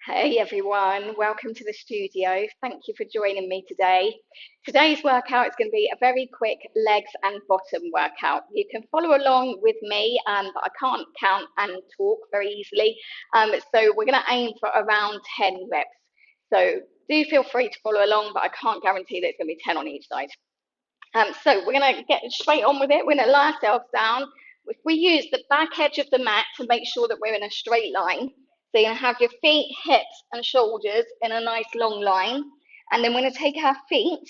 Hey everyone, welcome to the studio. Thank you for joining me today. Today's workout is going to be a very quick legs and bottom workout. You can follow along with me, but I can't count and talk very easily. So we're going to aim for around 10 reps. So do feel free to follow along, but I can't guarantee that it's going to be 10 on each side. So we're going to get straight on with it. We're going to lie ourselves down. If we use the back edge of the mat to make sure that we're in a straight line, so you're going to have your feet, hips, and shoulders in a nice long line. And then we're going to take our feet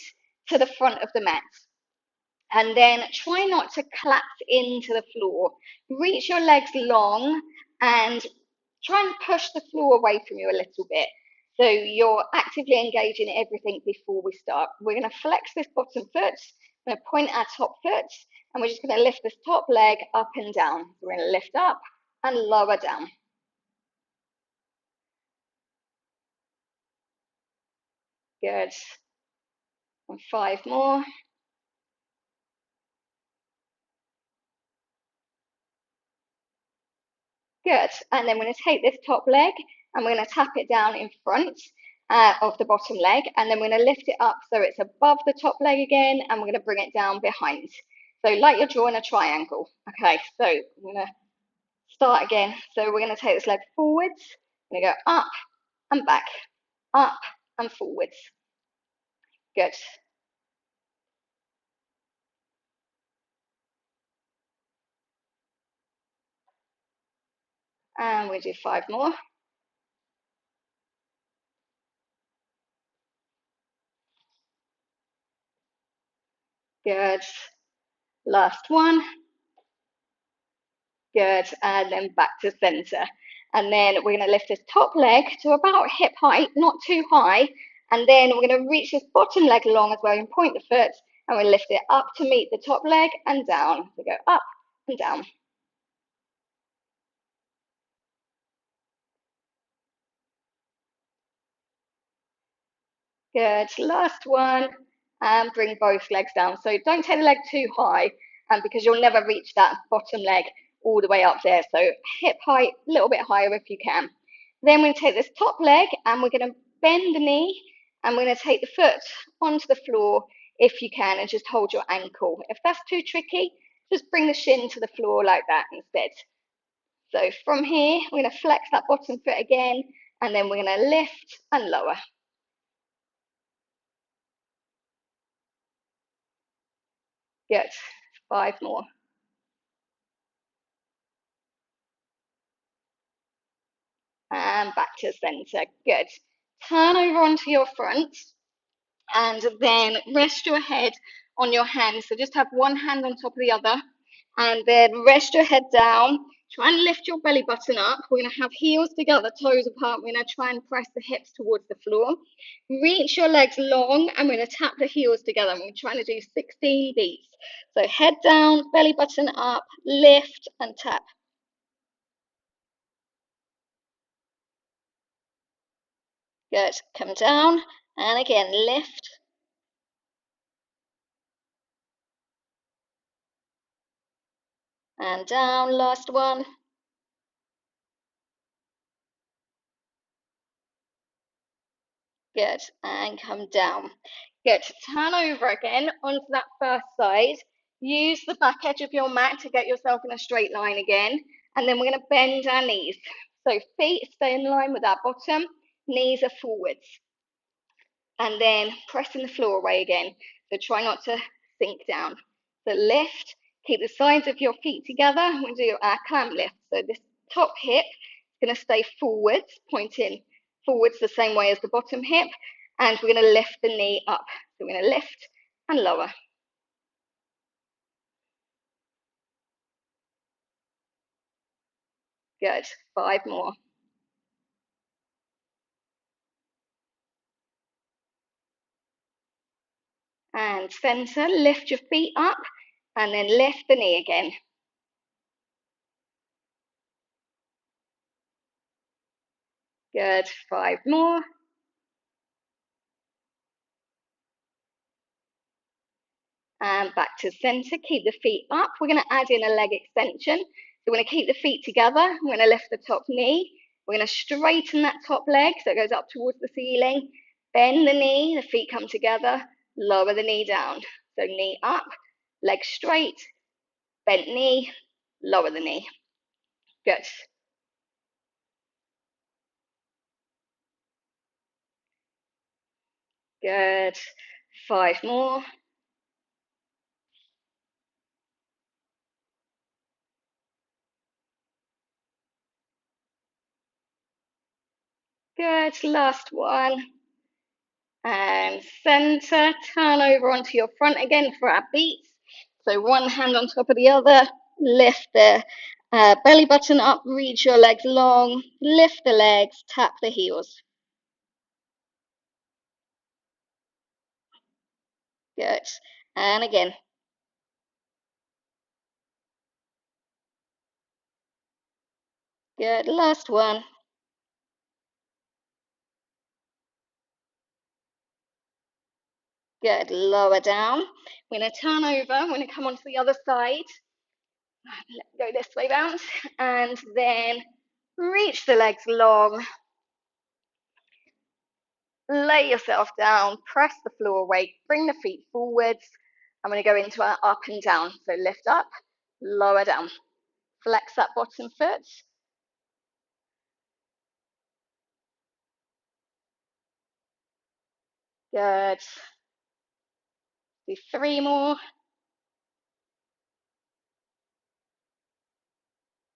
to the front of the mat. And then try not to collapse into the floor. Reach your legs long and try and push the floor away from you a little bit. So you're actively engaging everything before we start. We're going to flex this bottom foot. We're going to point our top foot. And we're just going to lift this top leg up and down. We're going to lift up and lower down. Good. And 5 more. Good. And then we're going to take this top leg and we're going to tap it down in front of the bottom leg. And then we're going to lift it up so it's above the top leg again. And we're going to bring it down behind. So like you're drawing a triangle. Okay, so I'm going to start again. So we're going to take this leg forwards. We're going to go up and back, up and forwards. Good. And we'll do 5 more. Good. Last one. Good. And then back to center. And then we're going to lift this top leg to about hip height, not too high. And then we're going to reach this bottom leg long as well and point the foot. And we'll lift it up to meet the top leg and down. So go up and down. Good. Last one. And bring both legs down. So don't take the leg too high because you'll never reach that bottom leg all the way up there. So hip height, a little bit higher if you can. Then we're going to take this top leg and we're going to bend the knee and we're going to take the foot onto the floor if you can and just hold your ankle. If that's too tricky, just bring the shin to the floor like that instead. So from here, we're going to flex that bottom foot again and then we're going to lift and lower. Good. 5 more. And back to center. Good. Turn over onto your front and then rest your head on your hands. So just have one hand on top of the other and then rest your head down. Try and lift your belly button up. We're going to have heels together, toes apart. We're going to try and press the hips towards the floor. Reach your legs long and we're going to tap the heels together. We're trying to do 16 beats. So head down, belly button up, lift and tap. Good. Come down and again lift. And down, last one. Good, and come down. Good, turn over again onto that first side. Use the back edge of your mat to get yourself in a straight line again. And then we're going to bend our knees. So feet stay in line with our bottom, knees are forwards. And then pressing the floor away again. So try not to sink down. So lift, keep the sides of your feet together. We'll do our clamp lift. So this top hip is going to stay forwards, pointing forwards the same way as the bottom hip. And we're going to lift the knee up. So we're going to lift and lower. Good. 5 more. And center, lift your feet up and then lift the knee again. Good. 5 more. And back to center, keep the feet up. We're going to add in a leg extension. So we're going to keep the feet together. We're going to lift the top knee We're going to straighten that top leg so it goes up towards the ceiling. Bend the knee, the feet come together, lower the knee down. So knee up, leg straight, bent knee, lower the knee. Good. Good. 5 more. Good. Last one. And center, turn over onto your front again for our beats. So one hand on top of the other, lift the belly button up, reach your legs long, lift the legs, tap the heels. Good. And again. Good. Last one. Good. Lower down. We're going to turn over. We're going to come onto the other side. Go this way, bounce. And then reach the legs long. Lay yourself down. Press the floor away. Bring the feet forwards. I'm going to go into our up and down. So lift up, lower down. Flex that bottom foot. Good. Do 3 more.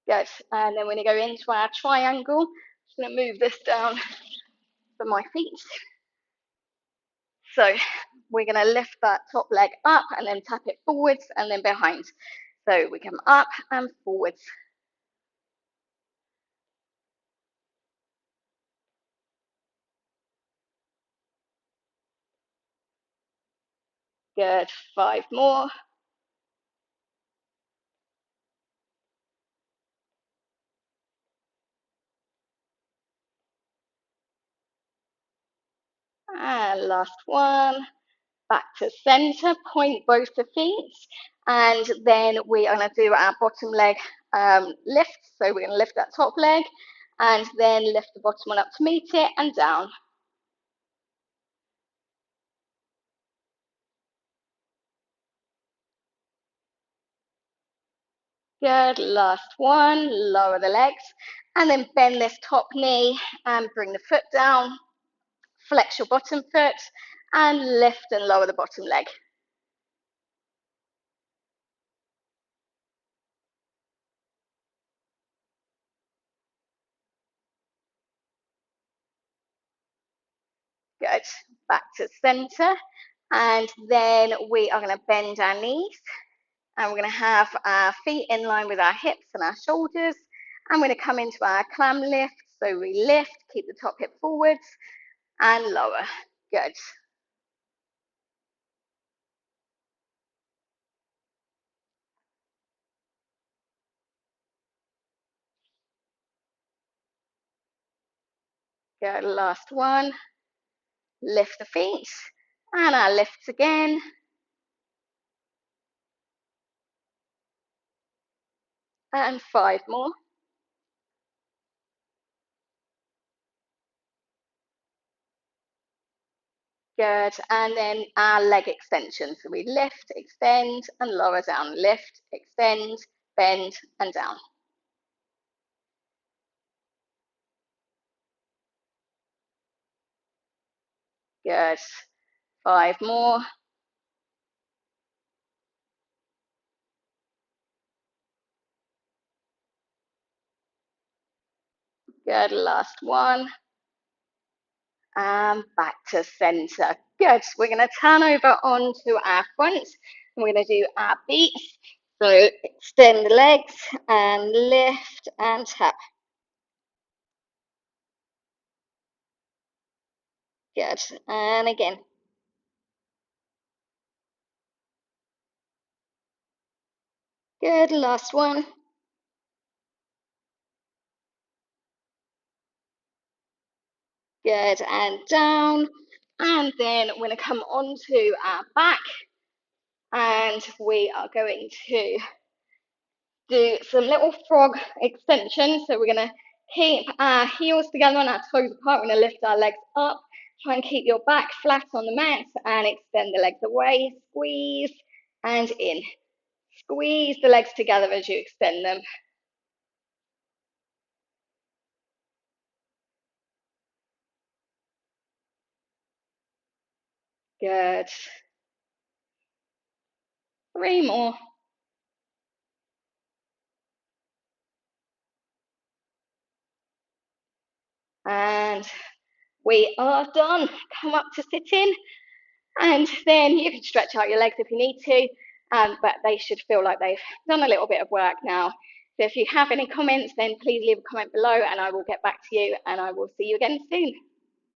Good. And then we're going to go into our triangle. Just going to move this down for my feet. So we're going to lift that top leg up and then tap it forwards and then behind. So we come up and forwards. Good. 5 more. And last one. Back to center, point both the feet, and then we are going to do our bottom leg lift. So we're going to lift that top leg and then lift the bottom one up to meet it and down. Good. Last one. Lower the legs and then bend this top knee and bring the foot down. Flex your bottom foot and lift and lower the bottom leg. Good. Back to center, and then we are going to bend our knees, and we're going to have our feet in line with our hips and our shoulders. I'm going to come into our clam lift. So we lift, keep the top hip forwards and lower. Good. Good. Last one. Lift the feet and our lifts again. And 5 more. Good. And then our leg extension. So we lift, extend, and lower down. Lift, extend, bend, and down. Good. 5 more. Good. Last one. And back to center. Good. We're going to turn over onto our front. We're going to do our beats. So extend the legs and lift and tap. Good. And again. Good. Last one. Good. And down. And then we're going to come onto our back. And we are going to do some little frog extensions. So we're going to Keep our heels together and our toes apart. We're going to lift our legs up. Try and keep your back flat on the mat and extend the legs away. Squeeze and in. Squeeze the legs together as you extend them. Good. 3 more. And we are done. Come up to sitting. And then you can stretch out your legs if you need to, but they should feel like they've done a little bit of work now. So if you have any comments, then please leave a comment below and I will get back to you and I will see you again soon.